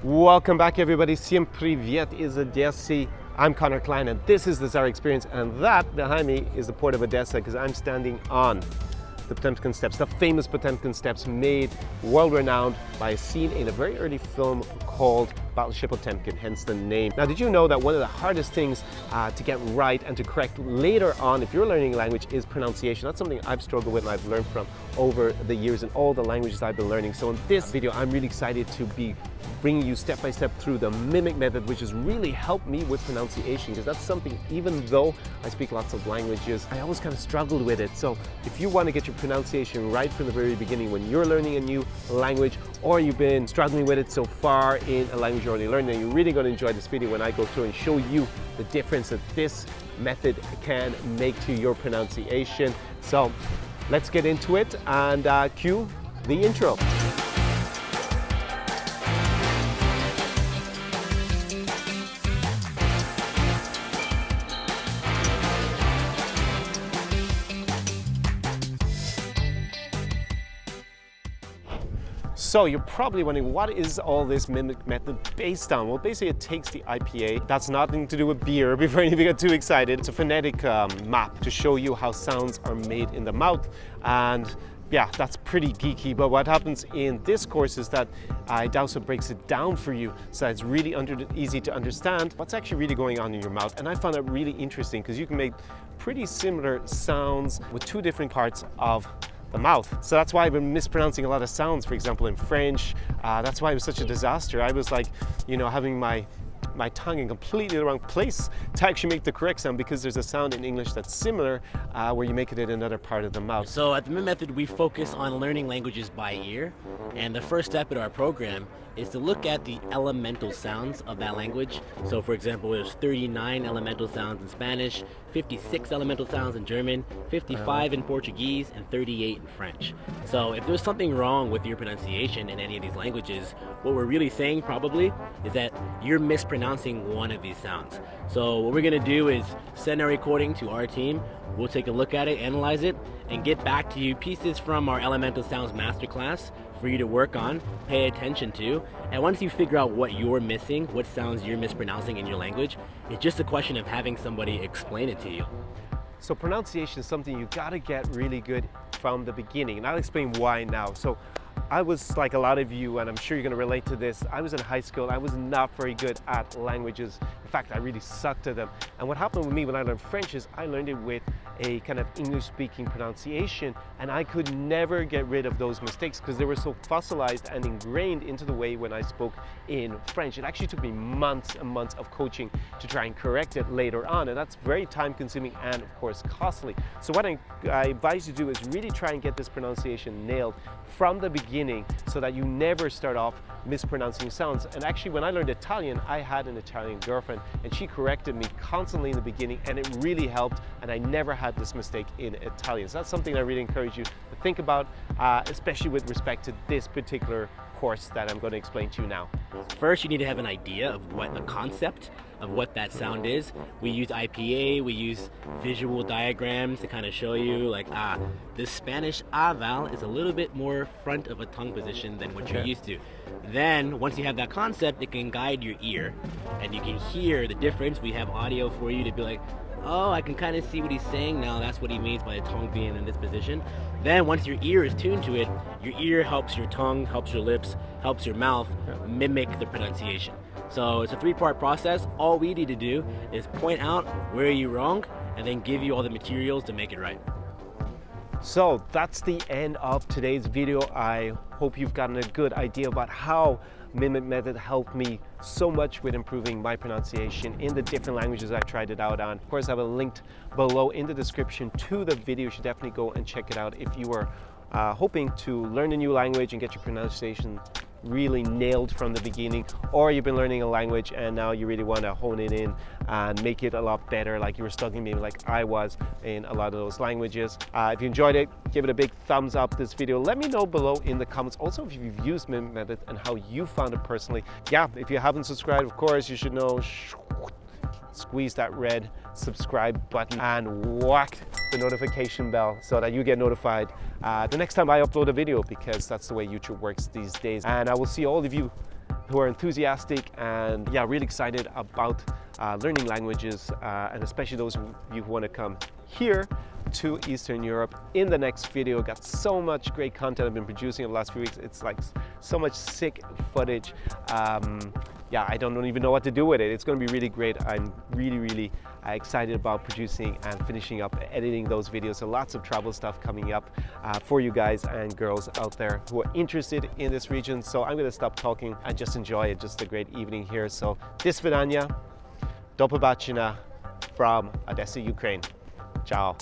Welcome back, everybody. Всем привет из Одессы. I'm Connor Klein, and this is the Zara Experience, and that behind me is the port of Odessa, because I'm standing on the Potemkin Steps, the famous Potemkin Steps, made world-renowned by a scene in a very early film called Battleship Potemkin, hence the name. Now, did you know that one of the hardest things to get right and to correct later on if you're learning a language is pronunciation? That's something I've struggled with and I've learned from over the years in all the languages I've been learning. So in this video, I'm really excited to be bringing you step by step through the mimic method, which has really helped me with pronunciation, because that's something, even though I speak lots of languages, I always kind of struggled with it. So if you want to get your pronunciation right from the very beginning when you're learning a new language, or you've been struggling with it so far in a language you're already learning, then you're really going to enjoy this video when I go through and show you the difference that this method can make to your pronunciation. So let's get into it and cue the intro. So you're probably wondering, what is all this mimic method based on? Well, basically it takes the IPA. That's nothing to do with beer, before you get too excited. It's a phonetic map to show you how sounds are made in the mouth. And yeah, that's pretty geeky, but what happens in this course is that Dowsa breaks it down for you so that it's really easy to understand what's actually really going on in your mouth. And I found that really interesting, because you can make pretty similar sounds with two different parts of the mouth. So that's why I've been mispronouncing a lot of sounds, for example, in French. That's why it was such a disaster. I was like, having my tongue in completely the wrong place to actually make the correct sound, because there's a sound in English that's similar where you make it in another part of the mouth. So at the Mimic Method, we focus on learning languages by ear, and the first step in our program is to look at the elemental sounds of that language. So for example, there's 39 elemental sounds in Spanish, 56 elemental sounds in German, 55 in Portuguese, and 38 in French. So if there's something wrong with your pronunciation in any of these languages, what we're really saying probably is that you're mispronouncing one of these sounds. So what we're gonna do is send our recording to our team. We'll take a look at it, analyze it, and get back to you pieces from our Elemental Sounds Masterclass for you to work on, pay attention to. And once you figure out what you're missing, what sounds you're mispronouncing in your language, it's just a question of having somebody explain it to you. So pronunciation is something you gotta get really good from the beginning, and I'll explain why now. So I was like a lot of you, and I'm sure you're going to relate to this. I was in high school. I was not very good at languages. In fact, I really sucked at them. And what happened with me when I learned French is I learned it with a kind of English-speaking pronunciation, and I could never get rid of those mistakes because they were so fossilized and ingrained into the way when I spoke in French. It actually took me months and months of coaching to try and correct it later on, and that's very time-consuming and, of course, costly. So what I advise you to do is really try and get this pronunciation nailed from the beginning, so that you never start off mispronouncing sounds. And actually, when I learned Italian, I had an Italian girlfriend, and she corrected me constantly in the beginning, and it really helped, and I never had this mistake in Italian. So that's something I really encourage you to think about, especially with respect to this particular course that I'm going to explain to you now. First, you need to have an idea of what the concept of what that sound is. We use IPA, we use visual diagrams to kind of show you like, this Spanish A vowel is a little bit more front of a tongue position than what you're used to. Then, once you have that concept, it can guide your ear, and you can hear the difference. We have audio for you to be like, oh, I can kind of see what he's saying now. That's what he means by the tongue being in this position. Then once your ear is tuned to it, your ear helps your tongue, helps your lips, helps your mouth mimic the pronunciation. So it's a three-part process. All we need to do is point out where you're wrong and then give you all the materials to make it right. So that's the end of today's video. I hope you've gotten a good idea about how Mimic Method helped me so much with improving my pronunciation in the different languages I've tried it out on. Of course, I have a link below in the description to the video. You should definitely go and check it out if you are hoping to learn a new language and get your pronunciation really nailed from the beginning, or you've been learning a language and now you really want to hone it in and make it a lot better, like you were studying maybe like I was in a lot of those languages. If you enjoyed it, give it a big thumbs up this video. Let me know below in the comments also if you've used Mimic Method and how you found it personally. Yeah, if you haven't subscribed, of course you should know, squeeze that red subscribe button and whack the notification bell so that you get notified the next time I upload a video, because that's the way YouTube works these days. And I will see all of you who are enthusiastic and really excited about learning languages, and especially those of you who want to come here to Eastern Europe. In the next video, got so much great content I've been producing over the last few weeks. It's like so much sick footage. I don't even know what to do with it. It's going to be really great. I'm really excited about producing and finishing up editing those videos. So lots of travel stuff coming up for you guys and girls out there who are interested in this region. So I'm going to stop talking and just enjoy it. Just a great evening here. So do svidania, do pobачення from Odessa, Ukraine. Ciao.